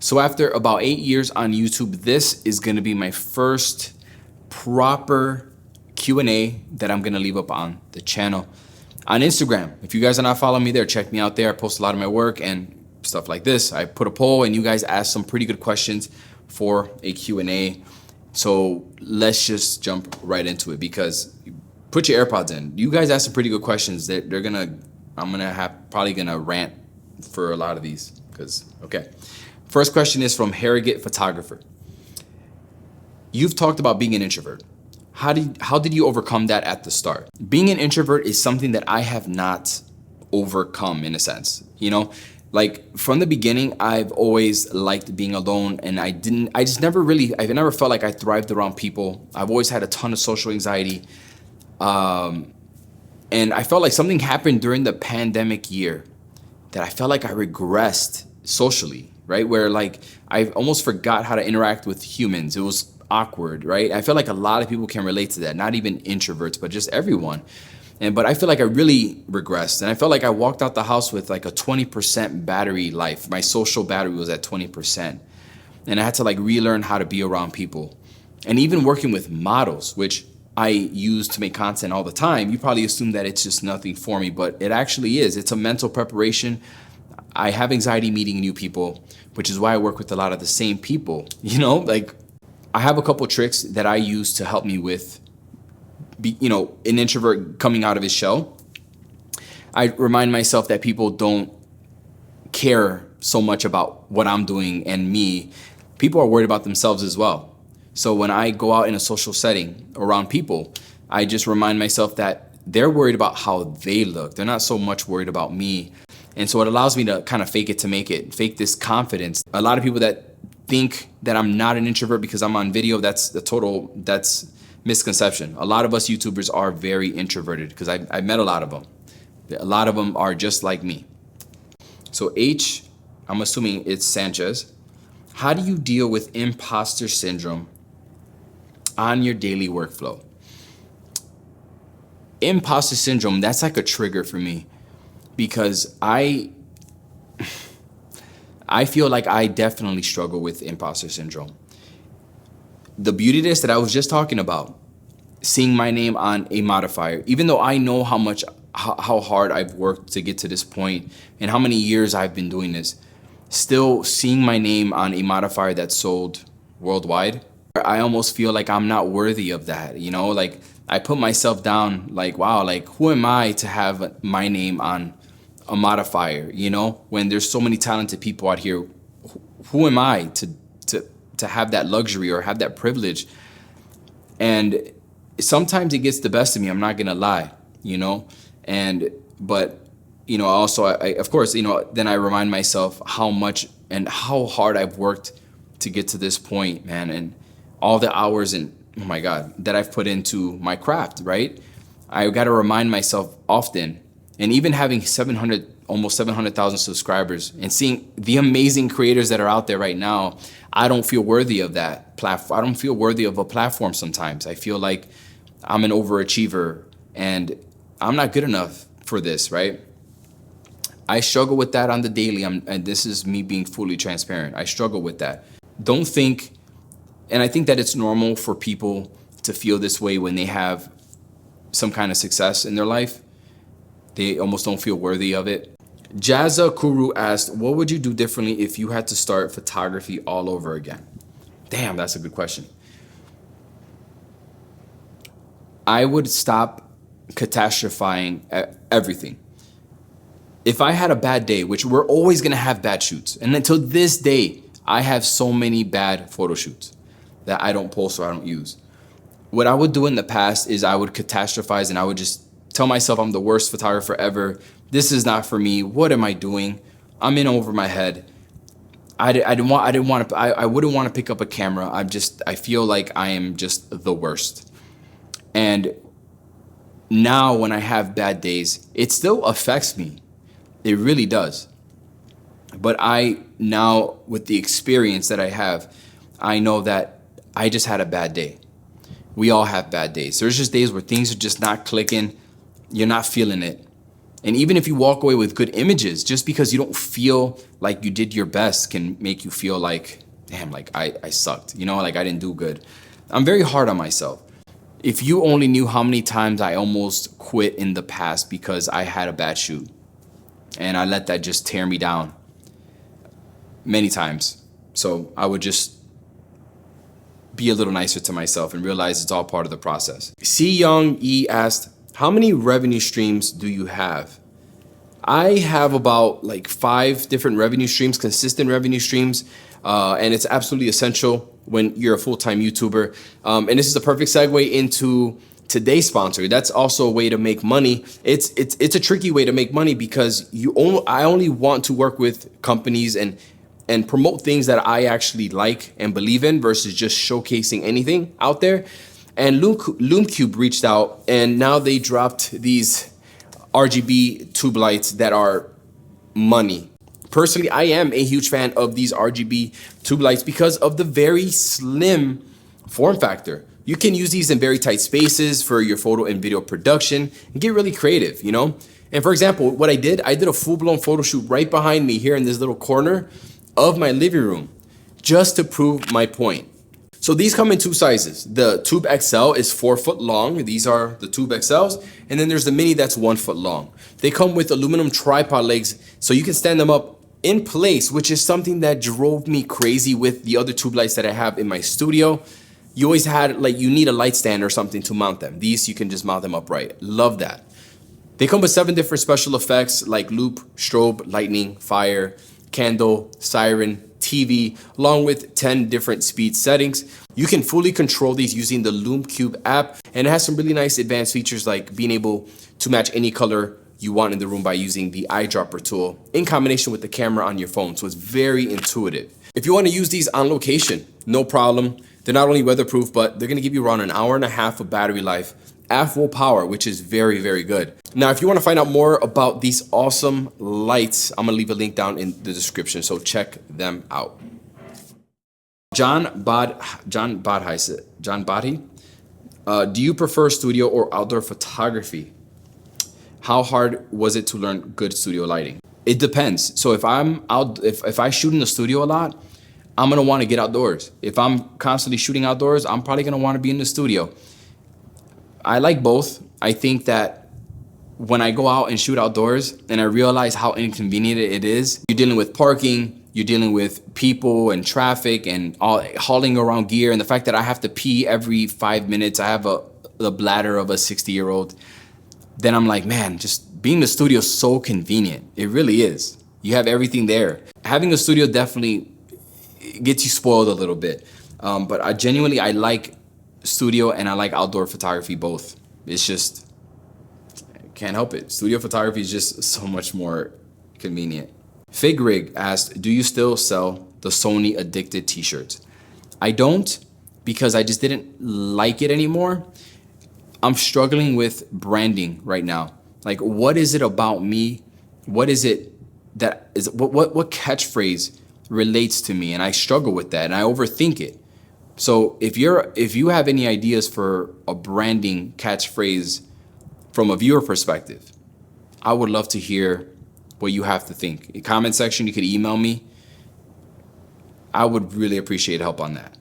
So after about 8 years on YouTube, this is gonna be my first proper Q&A that I'm gonna leave up on the channel. On Instagram, if you guys are not following me there, check me out there. I post a lot of my work and stuff like this. I put a poll and you guys asked some pretty good questions for a Q&A. So let's just jump right into it, because put your AirPods in. You guys asked some pretty good questions. I'm probably gonna rant for a lot of these, because, okay. First question is from Harrogate Photographer. You've talked about being an introvert. How did you overcome that at the start? Being an introvert is something that I have not overcome, in a sense. You know, like from the beginning, I've always liked being alone, and I never felt like I thrived around people. I've always had a ton of social anxiety. And I felt like something happened during the pandemic year that I felt like I regressed socially, right? Where like I almost forgot how to interact with humans. It was awkward, right? I feel like a lot of people can relate to that, not even introverts, but just everyone. But I feel like I really regressed, and I felt like I walked out the house with like a 20% battery life. My social battery was at 20%. And I had to like relearn how to be around people. And even working with models, which I use to make content all the time, you probably assume that it's just nothing for me, but it actually is. It's a mental preparation. I have anxiety meeting new people, which is why I work with a lot of the same people. You know, like I have a couple tricks that I use to help me with, an introvert coming out of his shell. I remind myself that people don't care so much about what I'm doing and me. People are worried about themselves as well. So when I go out in a social setting around people, I just remind myself that they're worried about how they look. They're not so much worried about me. And so it allows me to kind of fake it to make it, fake this confidence. A lot of people that think that I'm not an introvert because I'm on video, that's misconception. A lot of us YouTubers are very introverted, because I met a lot of them. A lot of them are just like me. So H, I'm assuming it's Sanchez. How do you deal with imposter syndrome on your daily workflow? Imposter syndrome, that's like a trigger for me, because I feel like I definitely struggle with imposter syndrome. The beauty of this that I was just talking about, seeing my name on a modifier, even though I know how hard I've worked to get to this point and how many years I've been doing this, still seeing my name on a modifier that's sold worldwide, I almost feel like I'm not worthy of that. You know, like I put myself down, like, wow, like who am I to have my name on a modifier, you know, when there's so many talented people out here? Who am I to have that luxury or have that privilege? And sometimes it gets the best of me, I'm not gonna lie, you know, but also I of course, then I remind myself how much and how hard I've worked to get to this point, man, and all the hours and, oh my God, that I've put into my craft, right? I gotta remind myself often. And even having almost 700,000 subscribers and seeing the amazing creators that are out there right now, I don't feel worthy of that platform. I don't feel worthy of a platform sometimes. I feel like I'm an overachiever and I'm not good enough for this, right? I struggle with that on the daily, and this is me being fully transparent. I struggle with that. Don't think, and I think that it's normal for people to feel this way when they have some kind of success in their life. They almost don't feel worthy of it. Jazza Kuru asked, what would you do differently if you had to start photography all over again? Damn, that's a good question. I would stop catastrophizing everything. If I had a bad day, which we're always gonna have bad shoots, and until this day, I have so many bad photo shoots that I don't post or I don't use. What I would do in the past is I would catastrophize and I would just tell myself I'm the worst photographer ever. This is not for me. What am I doing? I'm in over my head. I wouldn't want to pick up a camera. I feel like I am just the worst. And now when I have bad days, it still affects me. It really does. But now with the experience that I have, I know that I just had a bad day. We all have bad days. There's just days where things are just not clicking. You're not feeling it. And even if you walk away with good images, just because you don't feel like you did your best can make you feel like, damn, like I sucked, you know, like I didn't do good. I'm very hard on myself. If you only knew how many times I almost quit in the past because I had a bad shoot and I let that just tear me down many times. So I would just be a little nicer to myself and realize it's all part of the process. C Young E asked, how many revenue streams do you have? I have about like 5 different revenue streams, consistent revenue streams, and it's absolutely essential when you're a full-time YouTuber. And this is a perfect segue into today's sponsor. That's also a way to make money. It's a tricky way to make money because I only want to work with companies and promote things that I actually like and believe in versus just showcasing anything out there. And LumeCube reached out, and now they dropped these RGB tube lights that are money. Personally, I am a huge fan of these RGB tube lights because of the very slim form factor. You can use these in very tight spaces for your photo and video production and get really creative, you know? And for example, what I did a full-blown photo shoot right behind me here in this little corner of my living room just to prove my point. So these come in 2 sizes. The Tube XL is 4 foot long. These are the Tube XLs. And then there's the Mini that's 1 foot long. They come with aluminum tripod legs so you can stand them up in place, which is something that drove me crazy with the other tube lights that I have in my studio. You always had, like, you need a light stand or something to mount them. These, you can just mount them upright. Love that. They come with 7 different special effects like loop, strobe, lightning, fire, candle, siren, TV, along with 10 different speed settings. You can fully control these using the LumeCube app, and it has some really nice advanced features like being able to match any color you want in the room by using the eyedropper tool in combination with the camera on your phone. So it's very intuitive. If you want to use these on location, no problem. They're not only weatherproof, but they're going to give you around an hour and a half of battery life at full power, which is very, very good. Now, if you want to find out more about these awesome lights, I'm going to leave a link down in the description, so check them out. John Badhi, do you prefer studio or outdoor photography? How hard was it to learn good studio lighting? It depends. So if I shoot in the studio a lot, I'm gonna want to get outdoors. If I'm constantly shooting outdoors, I'm probably gonna want to be in the studio. I like both. I think that when I go out and shoot outdoors and I realize how inconvenient it is, you're dealing with parking, you're dealing with people and traffic and all hauling around gear, and the fact that I have to pee every 5 minutes, I have the bladder of a 60-year-old, then I'm like, man, just being in the studio is so convenient. It really is. You have everything there. Having a studio definitely gets you spoiled a little bit. But I like studio and I like outdoor photography both. It's just, I can't help it. Studio photography is just so much more convenient. Fig Rig asked, do you still sell the Sony Addicted t-shirts? I don't, because I just didn't like it anymore. I'm struggling with branding right now. Like, what is it about me? What is it that is, what catchphrase relates to me? And I struggle with that and I overthink it. So if you have any ideas for a branding catchphrase from a viewer perspective, I would love to hear what you have to think. In the comment section, you could email me. I would really appreciate help on that.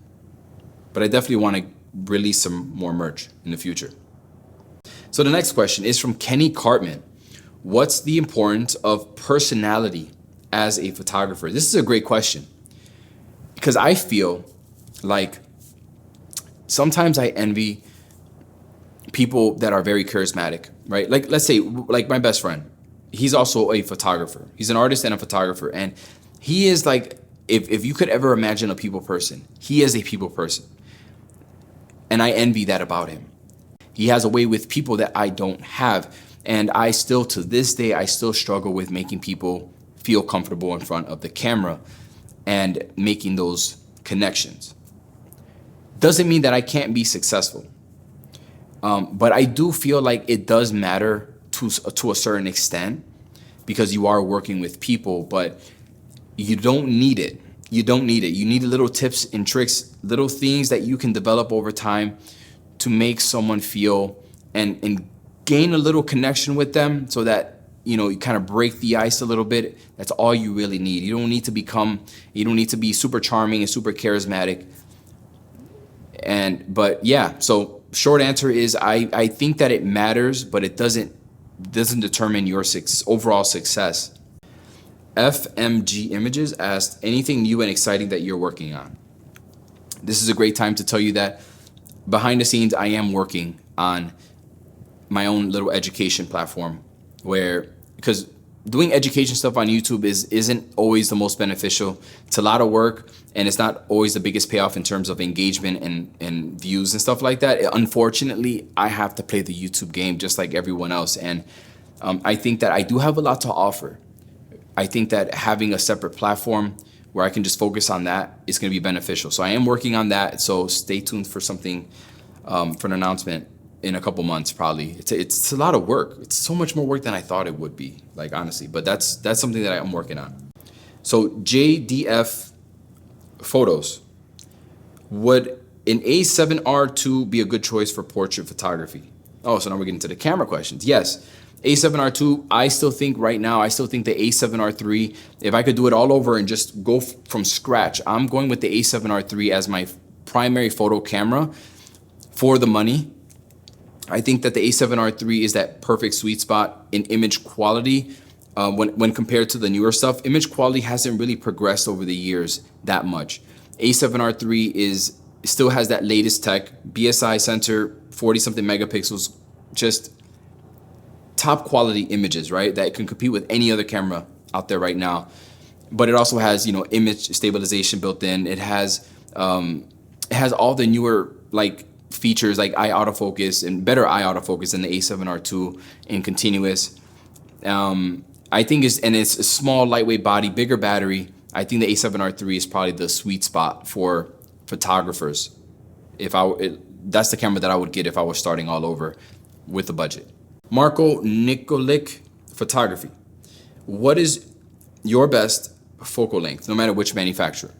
But I definitely want to release some more merch in the future. So the next question is from Kenny Cartman. What's the importance of personality as a photographer? This is a great question because I feel like sometimes I envy people that are very charismatic, right? Like, let's say, like my best friend, he's also a photographer. He's an artist and a photographer. And he is like, if you could ever imagine a people person, he is a people person. And I envy that about him. He has a way with people that I don't have. And I still, to this day, I still struggle with making people feel comfortable in front of the camera and making those connections. Doesn't mean that I can't be successful. But I do feel like it does matter to a certain extent because you are working with people, but you don't need it. You don't need it. You need little tips and tricks, little things that you can develop over time to make someone feel and gain a little connection with them so that you kind of break the ice a little bit, that's all you really need. You don't need to be super charming and super charismatic. But yeah, so short answer is I think that it matters, but it doesn't determine your overall success. FMG Images asked, anything new and exciting that you're working on? This is a great time to tell you that behind the scenes, I am working on my own little education platform because doing education stuff on YouTube isn't always the most beneficial. It's a lot of work, and it's not always the biggest payoff in terms of engagement and views and stuff like that. Unfortunately, I have to play the YouTube game just like everyone else. And I think that I do have a lot to offer. I think that having a separate platform where I can just focus on that is going to be beneficial. So I am working on that. So stay tuned for something, for an announcement in a couple months, probably. It's a lot of work. It's so much more work than I thought it would be, like, honestly. But that's something that I'm working on. So JDF Photos, would an A7R II be a good choice for portrait photography? Oh, so now we're getting to the camera questions. Yes. A7R II, I still think the A7R III, if I could do it all over and just go from scratch, I'm going with the A7R III as my primary photo camera for the money. I think that the A7R III is that perfect sweet spot in image quality. When compared to the newer stuff, image quality hasn't really progressed over the years that much. A7R III still has that latest tech, BSI sensor, 40 something megapixels, just top quality images, right? That it can compete with any other camera out there right now. But it also has, image stabilization built in. It has all the newer features like eye autofocus and better eye autofocus than the A7R II in continuous. I think it's a small, lightweight body, bigger battery. I think the A7R III is probably the sweet spot for photographers. That's the camera that I would get if I was starting all over with the budget. Marco Nikolic Photography. What is your best focal length, no matter which manufacturer?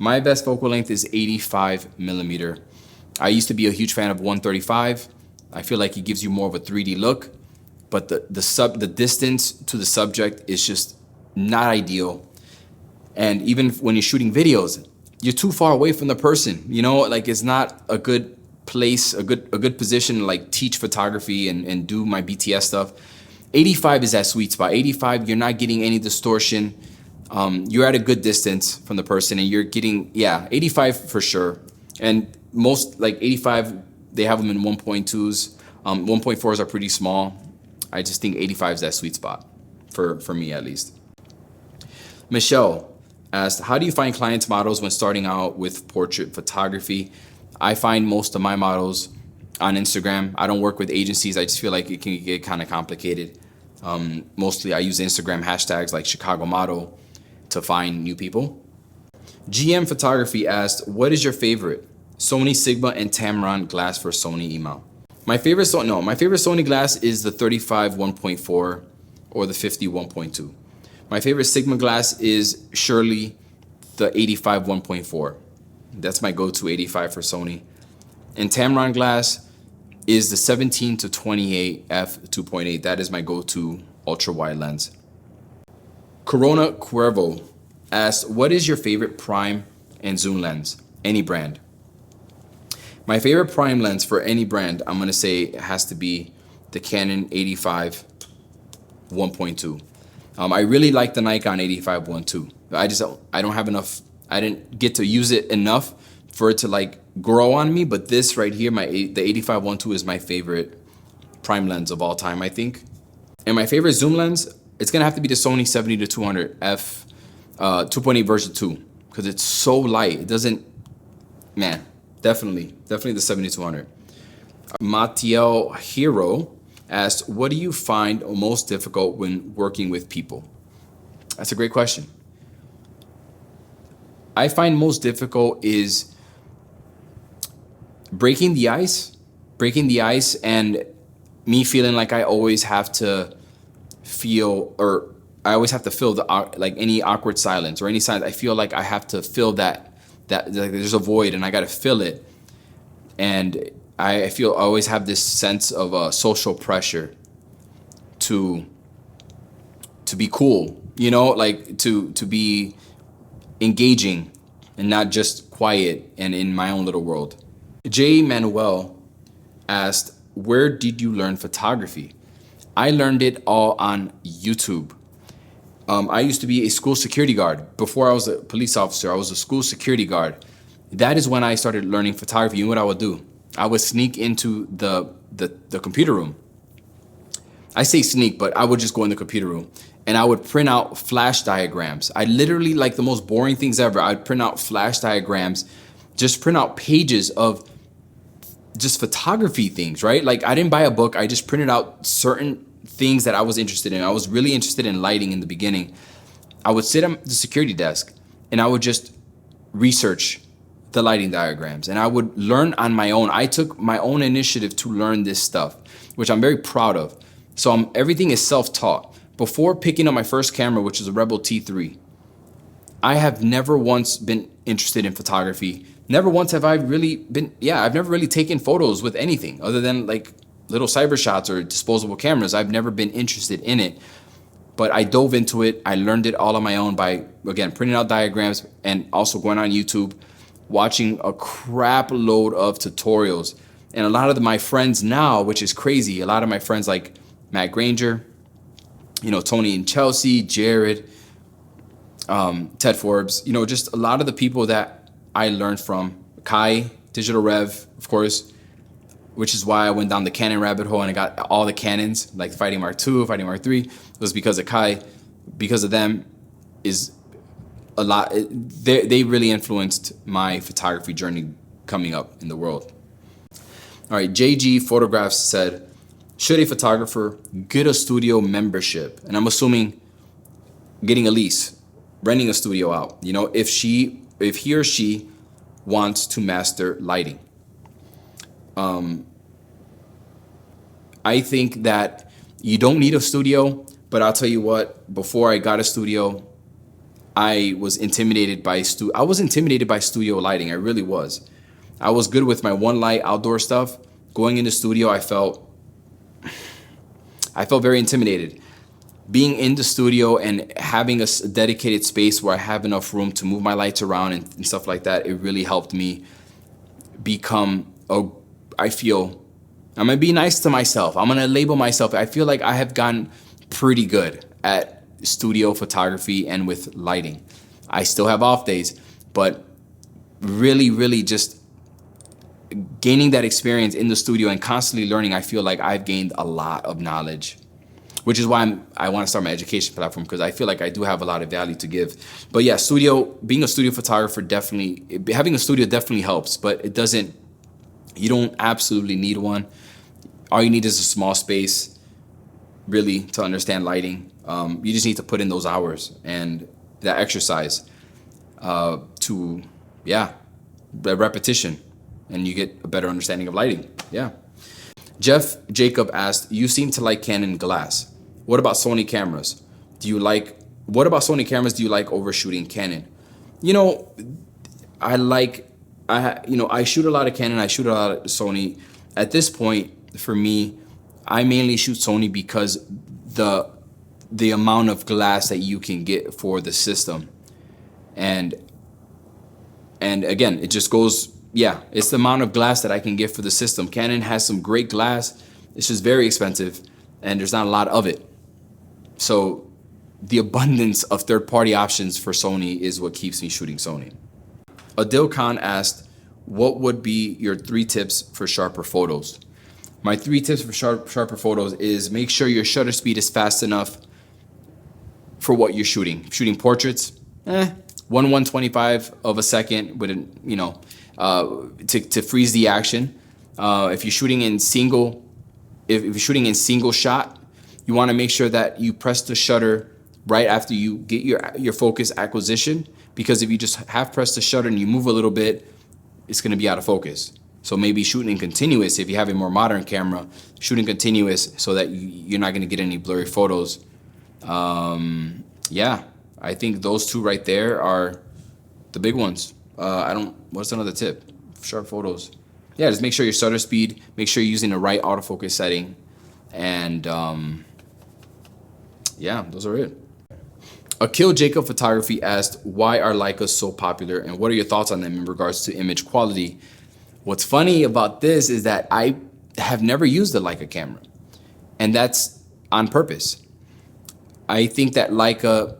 My best focal length is 85 millimeter. I used to be a huge fan of 135. I feel like it gives you more of a 3D look, but the distance to the subject is just not ideal. And even when you're shooting videos, you're too far away from the person. It's not a good place, a good position to teach photography and do my BTS stuff. 85 is that sweet spot. 85, you're not getting any distortion. You're at a good distance from the person, and you're getting 85 for sure. And most 85, they have them in 1.2s. 1.4s are pretty small. I just think 85 is that sweet spot for me, at least. Michelle asked, how do you find clients' models when starting out with portrait photography? I find most of my models on Instagram. I don't work with agencies. I just feel like it can get kind of complicated. Mostly I use Instagram hashtags like Chicago Model to find new people. GM Photography asked, what is your favorite Sony Sigma and Tamron glass for Sony EMO? My favorite Sony glass is the 35 1.4 or the 50 1.2. My favorite Sigma glass is surely the 85 1.4. That's my go-to 85 for Sony. And Tamron glass is the 17 to 28 f 2.8. That is my go-to ultra wide lens. Corona Cuervo asked, what is your favorite prime and zoom lens? Any brand. My favorite prime lens for any brand, I'm gonna say it has to be the Canon 85 1.2. I really like the Nikon 85 1.2. I don't have enough. I didn't get to use it enough for it to grow on me. But this right here, the 85 1.2 is my favorite prime lens of all time, I think. And my favorite zoom lens, it's gonna have to be the Sony 70 to 200 f 2.8 version 2, because it's so light. It doesn't, man. Definitely the 7200. Matiel Hero asked, what do you find most difficult when working with people? That's a great question. I find most difficult is breaking the ice and me feeling like I always have to feel, or I always have to fill any awkward silence or any silence. I feel like I have to fill that there's a void and I got to fill it. And I always have this sense of social pressure to be cool, you know, like to be engaging and not just quiet and in my own little world. J. Manuel asked, where did you learn photography? I learned it all on YouTube. I used to be a school security guard. Before I was a police officer, I was a school security guard. That is when I started learning photography. You know what I would do? I would sneak into the computer room. I say sneak, but I would just go in the computer room and I would print out flash diagrams. I literally, like the most boring things ever, I'd print out flash diagrams, just print out pages of just photography things, right? Like I didn't buy a book. I just printed out certain things that I was interested in. I was really interested in lighting in the beginning. I would sit at the security desk and I would just research the lighting diagrams and I would learn on my own. I took my own initiative to learn this stuff, which I'm very proud of. So everything is self-taught. Before picking up my first camera, which is a Rebel T3, I have never once been interested in photography. Never once have I really been, I've never really taken photos with anything other than like little cyber shots or disposable cameras. I've never been interested in it, but I dove into it. I learned it all on my own by, again, printing out diagrams and also going on YouTube, watching a crap load of tutorials. And a lot of my friends now, which is crazy, a lot of my friends like Matt Granger, you know, Tony and Chelsea, Jared, Ted Forbes, you know, just a lot of the people that I learned from. Kai, Digital Rev, of course, which is why I went down the Canon rabbit hole and I got all the Canons, like Fighting Mark II, Fighting Mark III, was because of Kai. Because of them is a lot, they really influenced my photography journey coming up in the world. All right, JG Photographs said, should a photographer get a studio membership? And I'm assuming getting a lease, renting a studio out, you know, if he or she wants to master lighting. I think that you don't need a studio, but I'll tell you what, before I got a studio, I was intimidated by studio lighting. I really was. I was good with my one light outdoor stuff. Going into studio, I felt very intimidated. Being in the studio and having a dedicated space where I have enough room to move my lights around and stuff like that, it really helped me become I'm gonna be nice to myself. I'm gonna label myself. I feel like I have gotten pretty good at studio photography and with lighting. I still have off days, but really, really just gaining that experience in the studio and constantly learning, I feel like I've gained a lot of knowledge, which is why I want to start my education platform, because I feel like I do have a lot of value to give. But yeah, being a studio photographer having a studio definitely helps, but you don't absolutely need one. All you need is a small space, really, to understand lighting. You just need to put in those hours and that exercise the repetition, and you get a better understanding of lighting. Yeah. Jeff Jacob asked, you seem to like Canon glass. What about Sony cameras? Do you like overshooting Canon? You know, I shoot a lot of Canon, I shoot a lot of Sony. At this point, for me, I mainly shoot Sony because the amount of glass that you can get for the system. And again, it just goes, it's the amount of glass that I can get for the system. Canon has some great glass. It's just very expensive and there's not a lot of it. So the abundance of third-party options for Sony is what keeps me shooting Sony. Adil Khan asked, what would be your 3 tips for sharper photos? My 3 tips for sharper photos is make sure your shutter speed is fast enough for what you're shooting. Shooting portraits, 1/125 of a second with to freeze the action. If you're shooting in single shot, you want to make sure that you press the shutter right after you get your focus acquisition, because if you just half press the shutter and you move a little bit, it's going to be out of focus. So maybe shooting in continuous, if you have a more modern camera, shooting continuous so that you're not going to get any blurry photos. I think those 2 right there are the big ones. What's another tip? Sharp photos. Yeah, just make sure your shutter speed, make sure you're using the right autofocus setting. And those are it. Akil Jacob Photography asked, why are Leicas so popular and what are your thoughts on them in regards to image quality? What's funny about this is that I have never used a Leica camera, and that's on purpose. I think that Leica,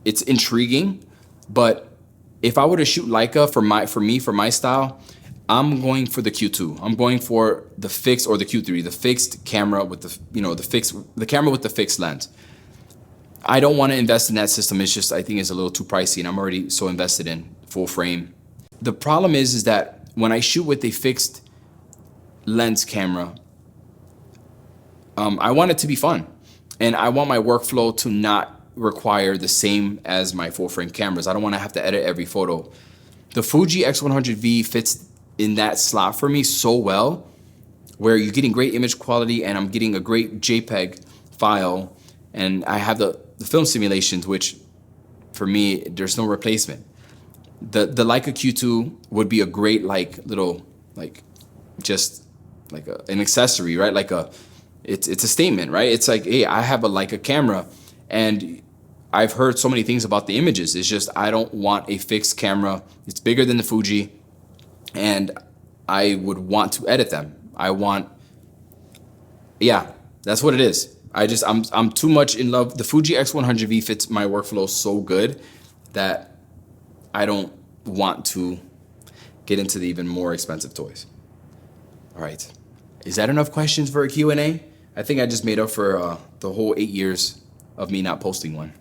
it's intriguing, but if I were to shoot Leica for my style, I'm going for the Q2. I'm going for the fixed, or the Q3, the fixed camera with the camera with the fixed lens. I don't want to invest in that system. It's just, I think it's a little too pricey, and I'm already so invested in full frame. The problem is that when I shoot with a fixed lens camera, I want it to be fun, and I want my workflow to not require the same as my full frame cameras. I don't want to have to edit every photo. The Fuji X100V fits in that slot for me so well, where you're getting great image quality and I'm getting a great JPEG file, and I have the film simulations, which for me, there's no replacement. The Leica Q2 would be a great little an accessory, right? It's a statement, right? It's like, hey, I have a Leica camera, and I've heard so many things about the images. It's just, I don't want a fixed camera. It's bigger than the Fuji, and I would want to edit them. That's what it is. I'm too much in love. The Fuji X100V fits my workflow so good that I don't want to get into the even more expensive toys. All right. Is that enough questions for a Q&A? I think I just made up for the whole 8 years of me not posting one.